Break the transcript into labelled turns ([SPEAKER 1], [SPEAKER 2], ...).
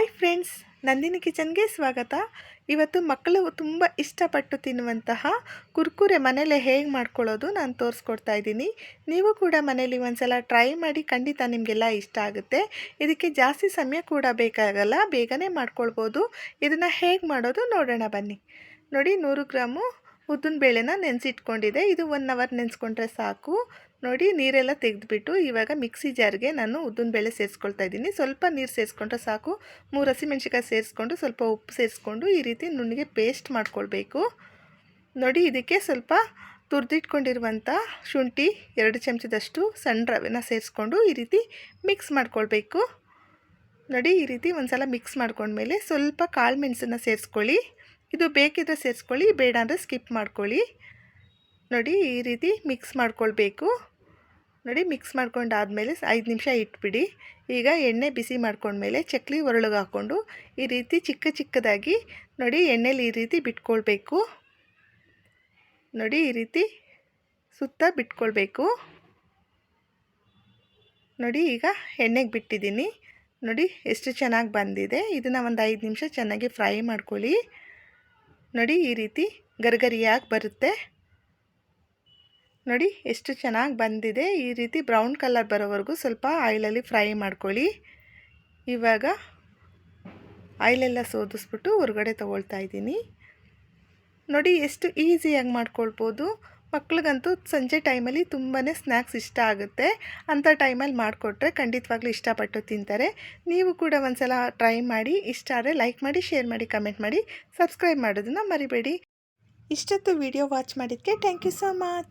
[SPEAKER 1] Hi friends, Nandini ಕಿಚನ್ಗೆ ಸ್ವಾಗತ. ಇವತ್ತು ಮಕ್ಕಳು ತುಂಬ ಇಷ್ಟಪಟ್ಟು ತಿನ್ನುವಂತಹ ಕುರ್ಕುರೆ ಮನೇಲೆ ಹೇಗೆ ಮಾಡ್ಕೊಳ್ಳೋದು ನಾನು ತೋರಿಸ್ಕೊಡ್ತಾ ಇದ್ದೀನಿ. ನೀವು ಕೂಡ ಮನೇಲಿ ಒಂದ್ಸಲ ಟ್ರೈ ಮಾಡಿ, ಖಂಡಿತ ನಿಮಗೆಲ್ಲ ಇಷ್ಟ ಆಗುತ್ತೆ. ಇದಕ್ಕೆ ಜಾಸ್ತಿ ಸಮಯ ಕೂಡ ಬೇಕಾಗಲ್ಲ, ಬೇಗನೆ ಮಾಡ್ಕೊಳ್ಬೋದು. ಇದನ್ನು ಹೇಗೆ ಮಾಡೋದು ನೋಡೋಣ ಬನ್ನಿ. ನೋಡಿ, 100 ಗ್ರಾಮು ಉದ್ದಿನ ಬೇಳೆನ ನೆನೆಸಿಟ್ಕೊಂಡಿದೆ. ಇದು 1 ಅವರ್ ನೆನೆಸ್ಕೊಂಡ್ರೆ ಸಾಕು. ನೋಡಿ, ನೀರೆಲ್ಲ ತೆಗೆದುಬಿಟ್ಟು ಇವಾಗ ಮಿಕ್ಸಿ ಜಾರ್ಗೆ ನಾನು ಉದ್ದಿನಬೇಳೆ ಸೇರಿಸ್ಕೊಳ್ತಾ ಇದ್ದೀನಿ. ಸ್ವಲ್ಪ ನೀರು ಸೇರಿಸ್ಕೊಂಡ್ರೆ ಸಾಕು. 3 ಹಸಿಮೆಣ್ಸಿಕಾಯಿ ಸೇರಿಸ್ಕೊಂಡು ಸ್ವಲ್ಪ ಉಪ್ಪು ಸೇರಿಸ್ಕೊಂಡು ಈ ರೀತಿ ನುಣ್ಣಗೆ ಪೇಸ್ಟ್ ಮಾಡ್ಕೊಳ್ಬೇಕು. ನೋಡಿ, ಇದಕ್ಕೆ ಸ್ವಲ್ಪ ತುರಿದಿಟ್ಕೊಂಡಿರುವಂಥ ಶುಂಠಿ 2 ಚಮಚದಷ್ಟು ಸಣ್ಣ ರವೆನ ಸೇರಿಸ್ಕೊಂಡು ಈ ರೀತಿ ಮಿಕ್ಸ್ ಮಾಡ್ಕೊಳ್ಬೇಕು. ನೋಡಿ, ಈ ರೀತಿ ಒಂದು ಸಲ ಮಿಕ್ಸ್ ಮಾಡ್ಕೊಂಡ್ಮೇಲೆ ಸ್ವಲ್ಪ ಕಾಳು ಮೆಣಸನ್ನು ಸೇರಿಸ್ಕೊಳ್ಳಿ. ಇದು ಬೇಕಿದ್ರೆ ಸೇರಿಸ್ಕೊಳ್ಳಿ, ಬೇಡ ಅಂದರೆ ಸ್ಕಿಪ್ ಮಾಡ್ಕೊಳ್ಳಿ. ನೋಡಿ, ಈ ರೀತಿ ಮಿಕ್ಸ್ ಮಾಡ್ಕೊಳ್ಬೇಕು. ನೋಡಿ, ಮಿಕ್ಸ್ ಮಾಡ್ಕೊಂಡಾದಮೇಲೆ 5 ನಿಮಿಷ ಇಟ್ಬಿಡಿ. ಈಗ ಎಣ್ಣೆ ಬಿಸಿ ಮಾಡ್ಕೊಂಡ್ಮೇಲೆ ಚಕ್ಲಿ ಒರಳಿಗೆ ಹಾಕ್ಕೊಂಡು ಈ ರೀತಿ ಚಿಕ್ಕ ಚಿಕ್ಕದಾಗಿ ನೋಡಿ ಎಣ್ಣೆಲಿ ಈ ರೀತಿ ಬಿಟ್ಕೊಳ್ಬೇಕು. ನೋಡಿ, ಈ ರೀತಿ ಸುತ್ತ ಬಿಟ್ಕೊಳ್ಬೇಕು. ನೋಡಿ, ಈಗ ಎಣ್ಣೆಗೆ ಬಿಟ್ಟಿದ್ದೀನಿ. ನೋಡಿ ಎಷ್ಟು ಚೆನ್ನಾಗಿ ಬಂದಿದೆ. ಇದನ್ನು ಒಂದು 5 ನಿಮಿಷ ಚೆನ್ನಾಗಿ ಫ್ರೈ ಮಾಡ್ಕೊಳ್ಳಿ. ನೋಡಿ, ಈ ರೀತಿ ಗರಿಗರಿಯಾಗಿ ಬರುತ್ತೆ. ನೋಡಿ ಎಷ್ಟು ಚೆನ್ನಾಗಿ ಬಂದಿದೆ. ಈ ರೀತಿ ಬ್ರೌನ್ ಕಲರ್ ಬರೋವರೆಗೂ ಸ್ವಲ್ಪ ಆಯಿಲಲ್ಲಿ ಫ್ರೈ ಮಾಡ್ಕೊಳ್ಳಿ. ಇವಾಗ ಆಯಿಲೆಲ್ಲ ಸೋದಿಸ್ಬಿಟ್ಟು ಹೊರಗಡೆ ತೊಗೊಳ್ತಾ ಇದ್ದೀನಿ. ನೋಡಿ, ಎಷ್ಟು ಈಸಿಯಾಗಿ ಮಾಡ್ಕೊಳ್ಬೋದು. ಮಕ್ಳಿಗಂತೂ ಸಂಜೆ ಟೈಮಲ್ಲಿ ತುಂಬಾ ಸ್ನ್ಯಾಕ್ಸ್ ಇಷ್ಟ ಆಗುತ್ತೆ. ಅಂಥ ಟೈಮಲ್ಲಿ ಮಾಡಿಕೊಟ್ರೆ ಖಂಡಿತವಾಗ್ಲೂ ಇಷ್ಟಪಟ್ಟು ತಿಂತಾರೆ. ನೀವು ಕೂಡ ಒಂದು ಸಲ ಟ್ರೈ ಮಾಡಿ. ಇಷ್ಟ ಆದರೆ ಲೈಕ್ ಮಾಡಿ, ಶೇರ್ ಮಾಡಿ, ಕಮೆಂಟ್ ಮಾಡಿ, ಸಬ್ಸ್ಕ್ರೈಬ್ ಮಾಡೋದನ್ನು ಮರಿಬೇಡಿ. ಇಷ್ಟೊತ್ತು ವಿಡಿಯೋ ವಾಚ್ ಮಾಡಿದ್ದಕ್ಕೆ ಥ್ಯಾಂಕ್ ಯು ಸೋ ಮಚ್.